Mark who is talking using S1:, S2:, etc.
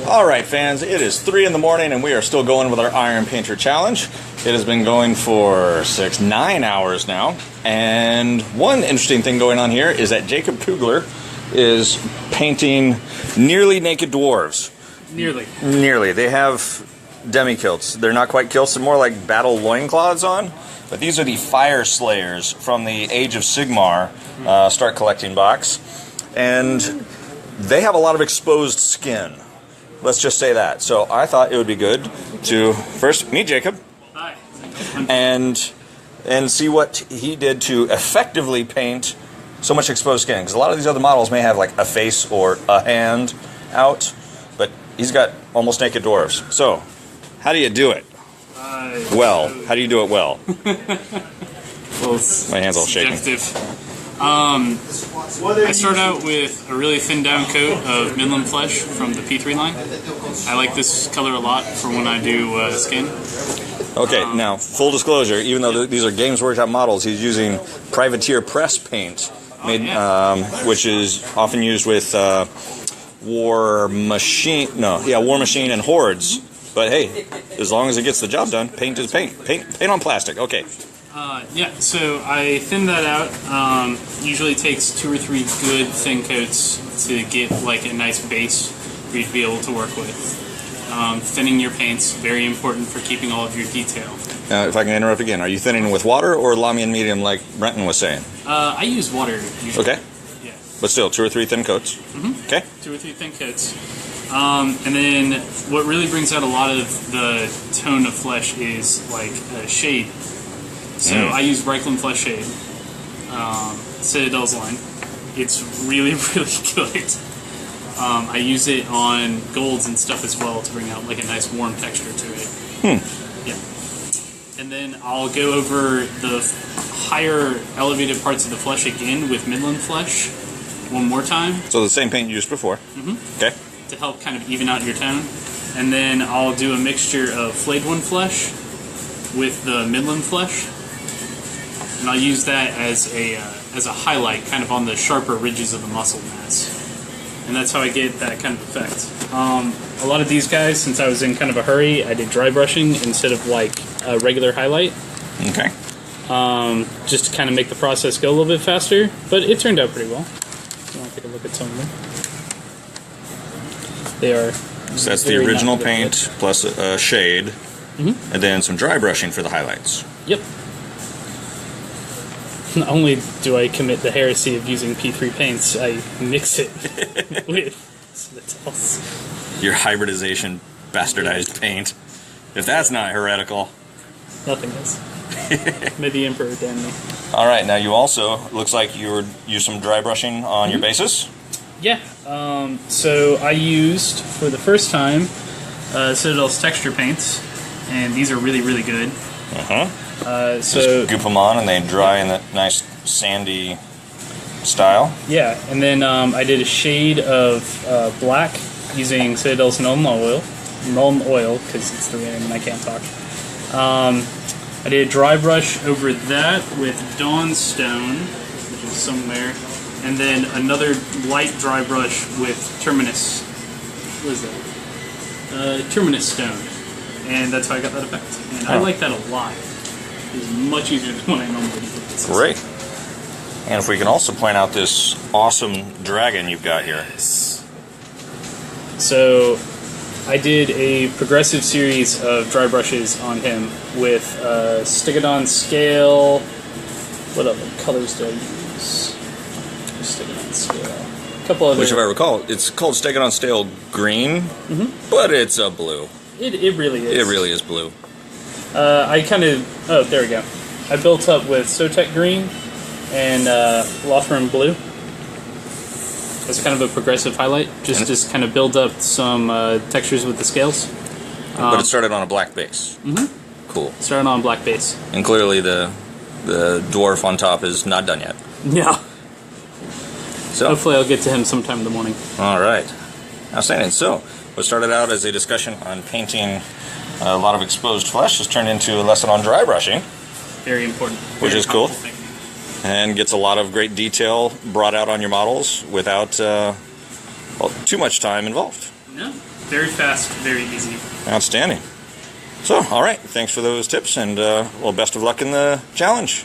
S1: Alright fans, it is 3 in the morning and we are still going with our Iron Painter Challenge. It has been going for 9 hours now. And one interesting thing going on here is that Jacob Kuglar is painting nearly naked dwarves. Nearly. They have demi-kilts. They're not quite kilts, they're more like battle loincloths on. But these are the Fire Slayers from the Age of Sigmar Start Collecting box. And they have a lot of exposed skin. Let's just say that. So I thought it would be good to first meet Jacob.
S2: Hi.
S1: And see what he did to effectively paint so much exposed skin. Because a lot of these other models may have like a face or a hand out, but he's got almost naked dwarves. So, how do you do it? Well, how do you do it well?
S2: Well,
S1: my hand's all shaking.
S2: I start out with a really thin down coat of Midland Flesh from the P3 line. I like this color a lot for when I do skin.
S1: Okay, now, full disclosure, even though these are Games Workshop models, he's using Privateer press paint, made, which is often used with War Machine and Hordes. But hey, as long as it gets the job done, paint is paint. Paint on plastic, okay.
S2: Yeah, so I thin that out. Usually takes 2 or 3 good thin coats to get like a nice base for you to be able to work with. Thinning your paints, very important for keeping all of your detail.
S1: Now, if I can interrupt again, are you thinning with water or Lamian medium like Brenton was saying?
S2: I use water usually.
S1: Okay.
S2: Yeah.
S1: But still, 2 or 3 thin coats.
S2: Mm-hmm.
S1: Okay.
S2: 2 or 3 thin coats. And then what really brings out a lot of the tone of flesh is like a shade. So I use Reichland Flesh Shade, Citadel's line. It's really, really good. I use it on golds and stuff as well to bring out like a nice warm texture to it. Yeah. And then I'll go over the higher elevated parts of the flesh again with Midland Flesh one more time.
S1: So the same paint you used before. Okay.
S2: To help kind of even out your tone. And then I'll do a mixture of Flayed One Flesh with the Midland Flesh. And I'll use that as a highlight kind of on the sharper ridges of the muscle mass. And that's how I get that kind of effect. A lot of these guys, since I was in kind of a hurry, I did dry brushing instead of like a regular highlight.
S1: Okay.
S2: Just to kind of make the process go a little bit faster, but it turned out pretty well. You want to take a look at some of them? They are.
S1: So that's the original paint plus a shade, and then some dry brushing for the highlights.
S2: Yep. Not only do I commit the heresy of using P3 paints, I mix it with Citadel's.
S1: Your hybridization bastardized paint. If that's not heretical.
S2: Nothing is. May the Emperor damn me.
S1: Alright, now you also, looks like you use some dry brushing on your bases?
S2: Yeah. So I used, for the first time, Citadel's texture paints, and these are really, really good. So
S1: just goop them on and they dry in that nice sandy style.
S2: Yeah, and then I did a shade of black using Citadel's Nuln Oil, because it's 3 a.m. and I can't talk. I did a dry brush over that with Dawnstone, which is somewhere, and then another light dry brush with Terminus. What is that? Terminus Stone, and that's how I got that effect. And I like that a lot. It's much easier than what I normally do.
S1: Great. And if we can also point out this awesome dragon you've got here.
S2: So I did a progressive series of dry brushes on him with Stegodon Scale. What other colors do I use? Stegodon Scale. A couple other.
S1: Which, if I recall, it's called Stegodon Scale Green, but it's a blue.
S2: It really is.
S1: It really is blue.
S2: I kind of... Oh, there we go. I built up with Sotek Green and Lothram Blue. As kind of a progressive highlight. Just kind of build up some textures with the scales.
S1: But it started on a black base. Cool.
S2: Started on a black base.
S1: And clearly the dwarf on top is not done yet.
S2: Yeah.
S1: So
S2: hopefully I'll get to him sometime in the morning.
S1: Alright. Outstanding. So, what started out as a discussion on painting a lot of exposed flesh has turned into a lesson on dry brushing.
S2: Very important.
S1: Which is cool. And gets a lot of great detail brought out on your models without too much time involved.
S2: No, very fast, very easy.
S1: Outstanding. So, all right, thanks for those tips, and well, best of luck in the challenge.